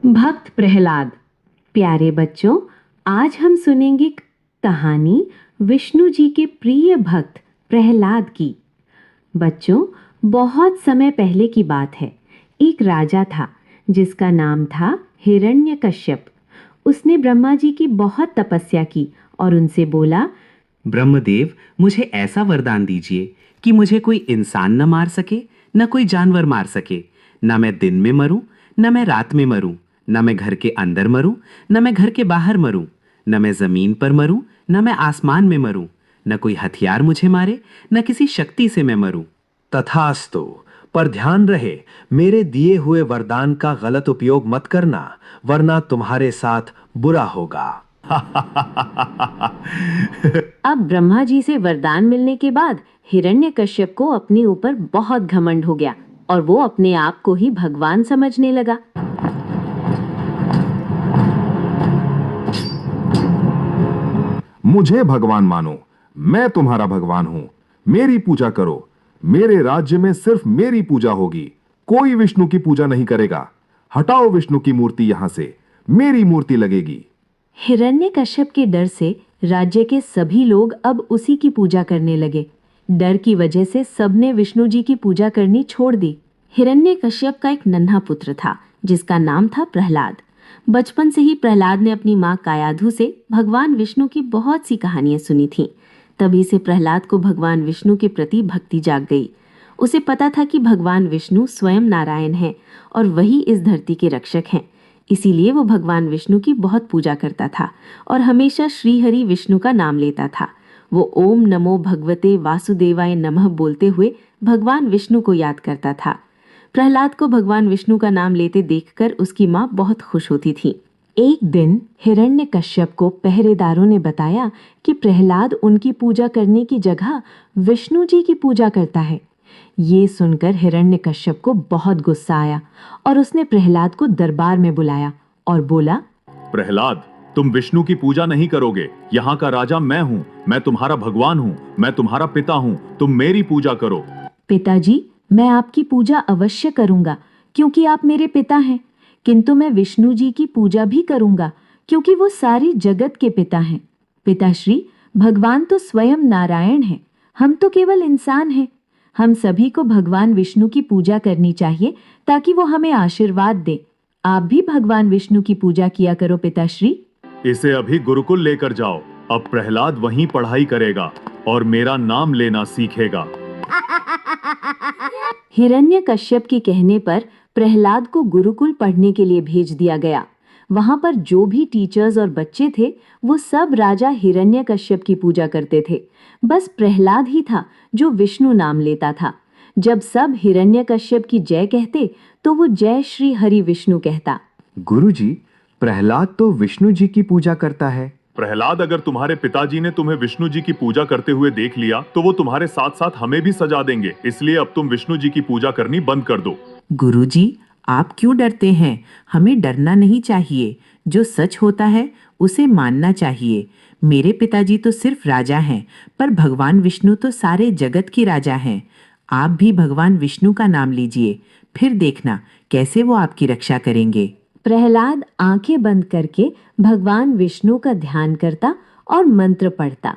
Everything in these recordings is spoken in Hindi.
भक्त प्रहलाद। प्यारे बच्चों, आज हम सुनेंगे कहानी विष्णु जी के प्रिय भक्त प्रहलाद की। बच्चों, बहुत समय पहले की बात है। एक राजा था जिसका नाम था हिरण्यकश्यप। उसने ब्रह्मा जी की बहुत तपस्या की और उनसे बोला, ब्रह्मदेव, मुझे ऐसा वरदान दीजिए कि मुझे कोई इंसान न मार सके, न कोई जानवर मार सके। न मैं दिन में मरूं, न मैं रात में मरूं, न मैं घर के अंदर मरूं, न मैं घर के बाहर मरूं, न मैं जमीन पर मरूं, न मैं आसमान में मरूं, न कोई हथियार मुझे मारे, न किसी शक्ति से मैं मरूं। तथास्तु, पर ध्यान रहे, मेरे दिए हुए वरदान का गलत उपयोग मत करना, वरना तुम्हारे साथ बुरा होगा। अब ब्रह्मा जी से वरदान मिलने के बाद हिरण्यकश्यप को अपने ऊपर बहुत घमंड हो गया और वो अपने आप को ही भगवान समझने लगा। मुझे भगवान मानो, मैं तुम्हारा भगवान हूं। मेरी पूजा करो। मेरे राज्य में सिर्फ मेरी पूजा होगी, कोई विष्णु की पूजा नहीं करेगा। हटाओ विष्णु की मूर्ति यहां से, मेरी मूर्ति लगेगी। हिरण्यकश्यप के डर से राज्य के सभी लोग अब उसी की पूजा करने लगे। डर की वजह से सबने विष्णु जी की पूजा करनी छोड़ दी। हिरण्यकश्यप का एक नन्हा पुत्र था जिसका नाम था प्रहलाद। बचपन से ही प्रहलाद ने अपनी माँ कायाधु से भगवान विष्णु की बहुत सी कहानियां सुनी थीं। तभी से प्रहलाद को भगवान विष्णु के प्रति भक्ति जाग गई। उसे पता था कि भगवान विष्णु स्वयं नारायण हैं और वही इस धरती के रक्षक हैं। इसीलिए वो भगवान विष्णु की बहुत पूजा करता था और हमेशा श्रीहरि विष्णु का नाम लेता था। वो ओम नमो भगवते वासुदेवाय नमः बोलते हुए भगवान विष्णु को याद करता था। प्रहलाद को भगवान विष्णु का नाम लेते देखकर उसकी माँ बहुत खुश होती थी। एक दिन हिरण्यकश्यप को पहरेदारों ने बताया कि प्रहलाद उनकी पूजा करने की जगह विष्णु जी की पूजा करता है। ये सुनकर हिरण्यकश्यप को बहुत गुस्सा आया और उसने प्रहलाद को दरबार में बुलाया और बोला, प्रहलाद, तुम विष्णु की पूजा नहीं करोगे। यहाँ का राजा मैं हूँ, मैं तुम्हारा भगवान हूँ, मैं तुम्हारा पिता हूँ, तुम मेरी पूजा करो। पिताजी, मैं आपकी पूजा अवश्य करूंगा क्योंकि आप मेरे पिता हैं, किंतु मैं विष्णु जी की पूजा भी करूंगा क्योंकि वो सारी जगत के पिता हैं। पिताश्री, भगवान तो स्वयं नारायण हैं, हम तो केवल इंसान हैं। हम सभी को भगवान विष्णु की पूजा करनी चाहिए ताकि वो हमें आशीर्वाद दे। आप भी भगवान विष्णु की पूजा किया करो पिताश्री। इसे अभी गुरुकुल लेकर जाओ। अब प्रहलाद वहीं पढ़ाई करेगा और मेरा नाम लेना सीखेगा। हिरण्यकश्यप के कहने पर प्रहलाद को गुरुकुल पढ़ने के लिए भेज दिया गया। वहां पर जो भी टीचर्स और बच्चे थे वो सब राजा हिरण्यकश्यप की पूजा करते थे। बस प्रहलाद ही था जो विष्णु नाम लेता था। जब सब हिरण्यकश्यप की जय कहते तो वो जय श्री हरि विष्णु कहता। गुरुजी, प्रहलाद तो विष्णु जी की पूजा करता है। प्रहलाद, अगर तुम्हारे पिताजी ने तुम्हें विष्णु जी की पूजा करते हुए देख लिया तो वो तुम्हारे साथ साथ हमें भी सजा देंगे। इसलिए अब तुम विष्णु जी की पूजा करनी बंद कर दो। गुरुजी, आप क्यों डरते हैं? हमें डरना नहीं चाहिए। जो सच होता है उसे मानना चाहिए। मेरे पिताजी तो सिर्फ राजा हैं, पर भगवान विष्णु तो सारे जगत के राजा हैं। आप भी भगवान विष्णु का नाम लीजिए, फिर देखना कैसे वो आपकी रक्षा करेंगे। प्रहलाद आंखें बंद करके भगवान विष्णु का ध्यान करता और मंत्र पढ़ता।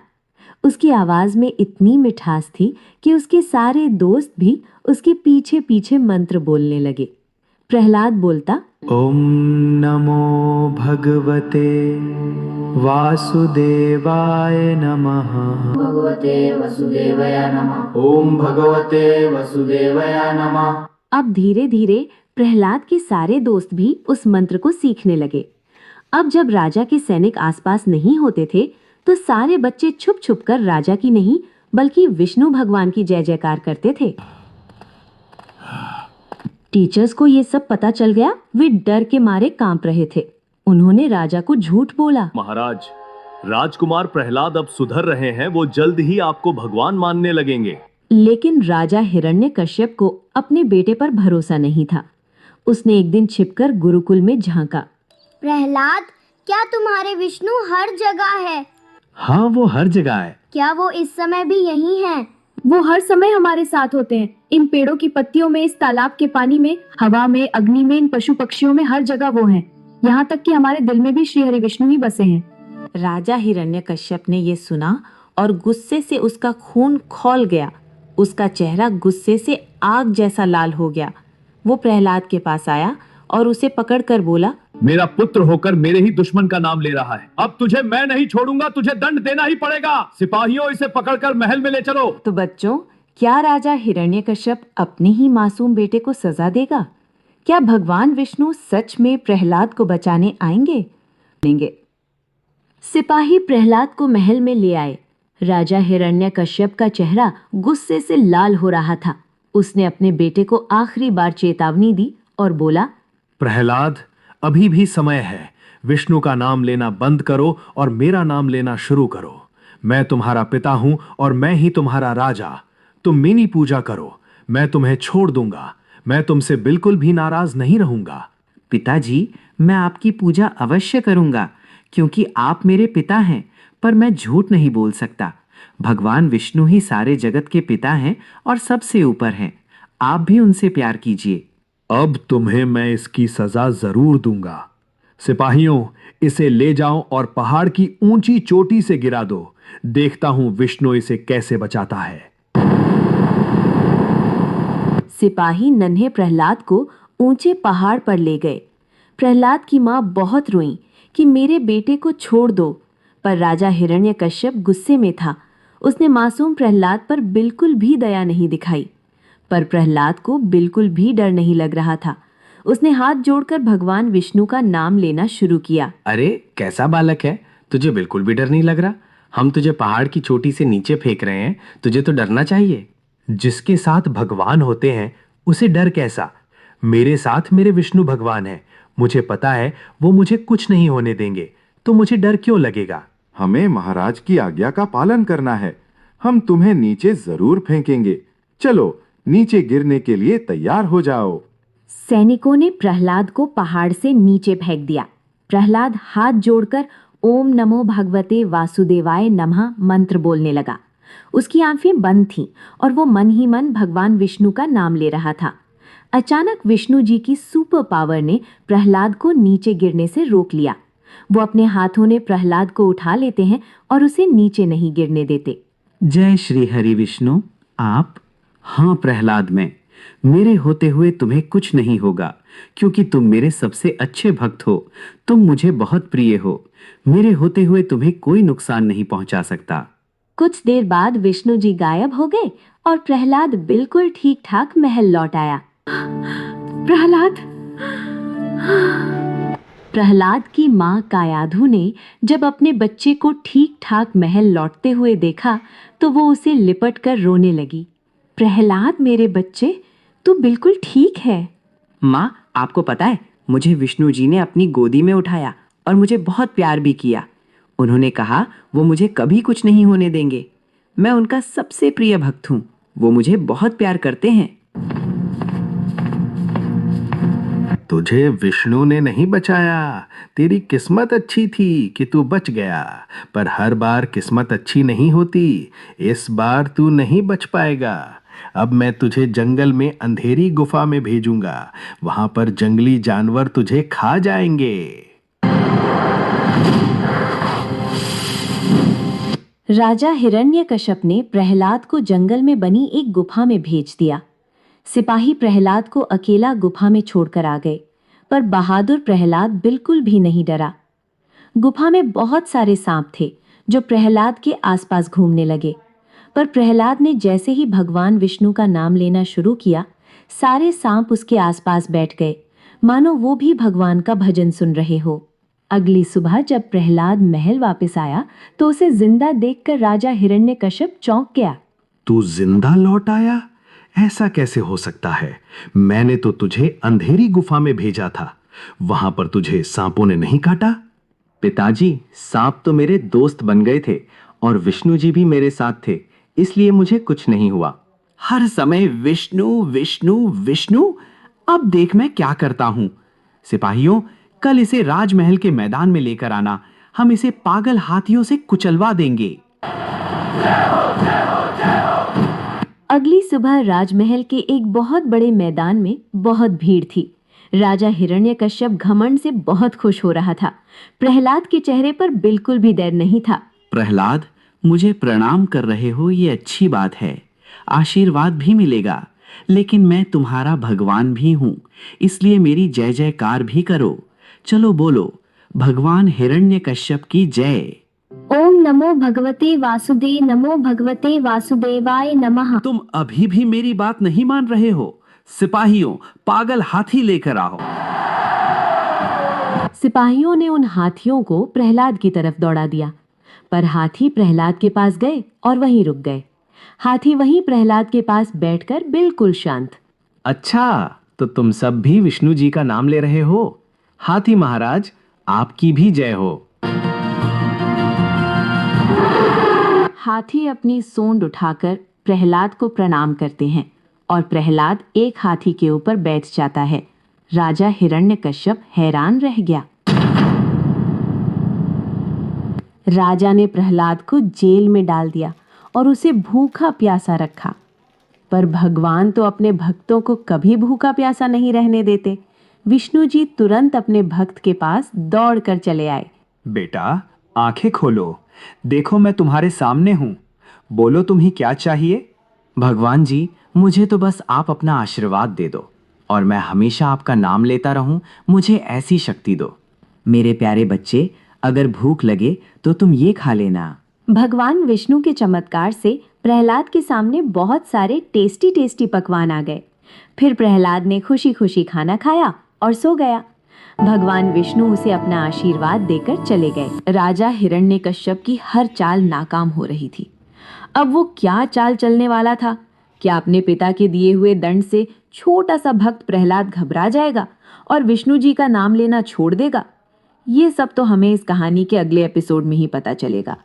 उसकी आवाज में इतनी मिठास थी कि उसके सारे दोस्त भी उसके पीछे पीछे मंत्र बोलने लगे। प्रहलाद बोलता, ओम नमो भगवते वासुदेवाय नमः। भगवते वसुदेवाय नमः। ओम भगवते वसुदेवाय नमः। अब धीरे धीरे प्रहलाद के सारे दोस्त भी उस मंत्र को सीखने लगे। अब जब राजा के सैनिक आसपास नहीं होते थे तो सारे बच्चे छुप छुप कर राजा की नहीं बल्कि विष्णु भगवान की जय जयकार करते थे। टीचर्स को ये सब पता चल गया। वे डर के मारे कांप रहे थे। उन्होंने राजा को झूठ बोला। महाराज, राजकुमार प्रहलाद अब सुधर रहे हैं, वो जल्द ही आपको भगवान मानने लगेंगे। लेकिन राजा हिरण्यकश्यप को अपने बेटे पर भरोसा नहीं था। उसने एक दिन छिपकर गुरुकुल में झांका। प्रहलाद, क्या तुम्हारे विष्णु हर जगह है? हाँ, वो हर जगह है। क्या वो इस समय भी यहीं है? वो हर समय हमारे साथ होते हैं। इन पेड़ों की पत्तियों में, इस तालाब के पानी में, हवा में, अग्नि में, इन पशु पक्षियों में, हर जगह वो हैं। यहाँ तक कि हमारे दिल में भी श्री हरि विष्णु ही बसे हैं। राजा हिरण्यकश्यप ने ये सुना और गुस्से से उसका खून खौल गया। उसका चेहरा गुस्से से आग जैसा लाल हो गया। वो प्रहलाद के पास आया और उसे पकड़कर बोला, मेरा पुत्र होकर मेरे ही दुश्मन का नाम ले रहा है। अब तुझे मैं नहीं छोड़ूंगा, तुझे दंड देना ही पड़ेगा। सिपाहियों, इसे पकड़कर महल में ले चलो। तो बच्चों, क्या राजा हिरण्यकश्यप अपने ही मासूम बेटे को सजा देगा? क्या भगवान विष्णु सच में प्रहलाद को बचाने आएंगे? सिपाही प्रहलाद को महल में ले आए। राजा हिरण्यकश्यप का चेहरा गुस्से से लाल हो रहा था। उसने अपने बेटे को आखिरी बार चेतावनी दी और बोला, प्रहलाद, अभी भी समय है। विष्णु का नाम लेना बंद करो और मेरा नाम लेना शुरू करो। मैं तुम्हारा पिता हूं और मैं ही तुम्हारा राजा। तुम मेरी पूजा करो, मैं तुम्हें छोड़ दूंगा। मैं तुमसे बिल्कुल भी नाराज नहीं रहूंगा। पिताजी, मैं आपकी पूजा अवश्य करूंगा, क्योंकि आप मेरे पिता हैं। पर मैं झूठ नहीं बोल सकता। भगवान विष्णु ही सारे जगत के पिता हैं और सबसे ऊपर हैं। आप भी उनसे प्यार कीजिए। अब तुम्हें मैं इसकी सजा जरूर दूंगा। सिपाहियों, इसे ले जाओ और पहाड़ की ऊंची चोटी से गिरा दो। देखता हूं विष्णु इसे कैसे बचाता है। सिपाही नन्हे प्रहलाद को ऊंचे पहाड़ पर ले गए। प्रहलाद की मां बहुत रोई कि मेरे बेटे को छोड़ दो, पर राजा हिरण्यकश्यप गुस्से में था। उसने मासूम प्रहलाद पर बिल्कुल भी दया नहीं दिखाई। पर प्रहलाद को बिल्कुल भी डर नहीं लग रहा था। उसने हाथ जोड़कर भगवान विष्णु का नाम लेना शुरू किया। अरे कैसा बालक है, तुझे बिल्कुल भी डर नहीं लग रहा। हम तुझे पहाड़ की चोटी से नीचे फेंक रहे हैं, तुझे तो डरना चाहिए। जिसके साथ भगवान होते हैं उसे डर कैसा? मेरे साथ मेरे विष्णु भगवान हैं। मुझे पता है वो मुझे कुछ नहीं होने देंगे, तो मुझे डर क्यों लगेगा? हमें महाराज की आज्ञा का पालन करना है। हम तुम्हें नीचे जरूर फेंकेंगे। चलो, नीचे गिरने के लिए तैयार हो जाओ। सैनिकों ने प्रहलाद को पहाड़ से नीचे फेंक दिया। प्रहलाद हाथ जोड़कर ओम नमो भगवते वासुदेवाय नमः मंत्र बोलने लगा। उसकी आंखें बंद थीं और वो मन ही मन भगवान विष्णु का नाम ले रहा था। अचानक विष्णु जी की सुपर पावर ने प्रहलाद को नीचे गिरने से रोक लिया। वो अपने हाथों ने प्रहलाद को उठा लेते हैं और उसे नीचे नहीं गिरने देते। जय श्री हरि विष्णु। आप? हाँ प्रहलाद, मैं। मेरे होते हुए तुम्हें कुछ नहीं होगा, क्योंकि तुम मेरे सबसे अच्छे भक्त हो। तुम मुझे बहुत प्रिय हो। मेरे होते हुए तुम्हें कोई नुकसान नहीं पहुंचा सकता। कुछ देर बाद विष्णु जी गायब हो गए और प्रहलाद बिल्कुल ठीक ठाक महल लौट आया। प्रहलाद की मां कायाधु ने जब अपने बच्चे को ठीक ठाक महल लौटते हुए देखा तो वो उसे लिपट कर रोने लगी। प्रहलाद मेरे बच्चे, तू बिल्कुल ठीक है। माँ, आपको पता है, मुझे विष्णु जी ने अपनी गोदी में उठाया और मुझे बहुत प्यार भी किया। उन्होंने कहा वो मुझे कभी कुछ नहीं होने देंगे। मैं उनका सबसे प्रिय भक्त हूँ। वो मुझे बहुत प्यार करते हैं। तुझे विष्णु ने नहीं बचाया। तेरी किस्मत अच्छी थी कि तू बच गया, पर हर बार किस्मत अच्छी नहीं होती। इस बार तू नहीं बच पाएगा। अब मैं तुझे जंगल में अंधेरी गुफा में भेजूंगा। वहां पर जंगली जानवर तुझे खा जाएंगे। राजा हिरण्यकश्यप ने प्रहलाद को जंगल में बनी एक गुफा में भेज दिया। सिपाही प्रहलाद को अकेला गुफा में छोड़कर आ गए, पर बहादुर प्रहलाद बिल्कुल भी नहीं डरा। गुफा में बहुत सारे सांप थे जो प्रहलाद के आसपास घूमने लगे, पर प्रहलाद ने जैसे ही भगवान विष्णु का नाम लेना शुरू किया, सारे सांप उसके आसपास बैठ गए, मानो वो भी भगवान का भजन सुन रहे हो। अगली सुबह जब प्रहलाद महल वापस आया तो उसे जिंदा देखकर राजा हिरण्यकश्यप चौंक गया। तू जिंदा लौट आया? ऐसा कैसे हो सकता है? मैंने तो तुझे अंधेरी गुफा में भेजा था। वहां पर तुझे सांपों ने नहीं काटा? पिताजी, सांप तो मेरे दोस्त बन गए थे और विष्णु जी भी मेरे साथ थे, इसलिए मुझे कुछ नहीं हुआ। हर समय विष्णु विष्णु विष्णु। अब देख मैं क्या करता हूं। सिपाहियों, कल इसे राजमहल के मैदान में लेकर आना। हम इसे पागल हाथियों से कुचलवा देंगे। अगली सुबह राजमहल के एक बहुत बड़े मैदान में बहुत भीड़ थी। राजा हिरण्यकश्यप घमंड से बहुत खुश हो रहा था। प्रहलाद के चेहरे पर बिल्कुल भी डर नहीं था। प्रहलाद, मुझे प्रणाम कर रहे हो ये अच्छी बात है, आशीर्वाद भी मिलेगा, लेकिन मैं तुम्हारा भगवान भी हूँ, इसलिए मेरी जय जयकार भी करो। चलो बोलो, भगवान हिरण्यकश्यप की जय। ओम नमो भगवते वासुदेव, नमो भगवते वासुदेवाय नमः। तुम अभी भी मेरी बात नहीं मान रहे हो? सिपाहियों, पागल हाथी लेकर आओ। सिपाहियों ने उन हाथियों को प्रहलाद की तरफ दौड़ा दिया, पर हाथी प्रहलाद के पास गए और वहीं रुक गए। हाथी वहीं प्रहलाद के पास बैठकर बिल्कुल शांत। अच्छा, तो तुम सब भी विष्णु जी का नाम ले रहे हो? हाथी महाराज, आपकी भी जय हो। हाथी अपनी सूंड उठाकर प्रहलाद को प्रणाम करते हैं और प्रहलाद एक हाथी के ऊपर बैठ जाता है। राजा हिरण्यकश्यप हैरान रह गया। राजा ने प्रहलाद को जेल में डाल दिया और उसे भूखा प्यासा रखा। पर भगवान तो अपने भक्तों को कभी भूखा प्यासा नहीं रहने देते। विष्णु जी तुरंत अपने भक्त के पास दौड़ कर चले आए। बेटा, आंखें खोलो, देखो मैं तुम्हारे सामने हूं। बोलो, तुम्हें क्या चाहिए? भगवान जी, मुझे तो बस आप अपना आशीर्वाद दे दो और मैं हमेशा आपका नाम लेता रहूं, मुझे ऐसी शक्ति दो। मेरे प्यारे बच्चे, अगर भूख लगे तो तुम ये खा लेना। भगवान विष्णु के चमत्कार से प्रहलाद के सामने बहुत सारे टेस्टी टेस्टी पकवान आ गए। फिर प्रहलाद ने खुशी खुशी खाना खाया और सो गया। भगवान विष्णु उसे अपना आशीर्वाद देकर चले गए। राजा हिरण्यकश्यप की हर चाल नाकाम हो रही थी। अब वो क्या चाल चलने वाला था? क्या अपने पिता के दिए हुए दंड से छोटा सा भक्त प्रहलाद घबरा जाएगा और विष्णु जी का नाम लेना छोड़ देगा? ये सब तो हमें इस कहानी के अगले एपिसोड में ही पता चलेगा।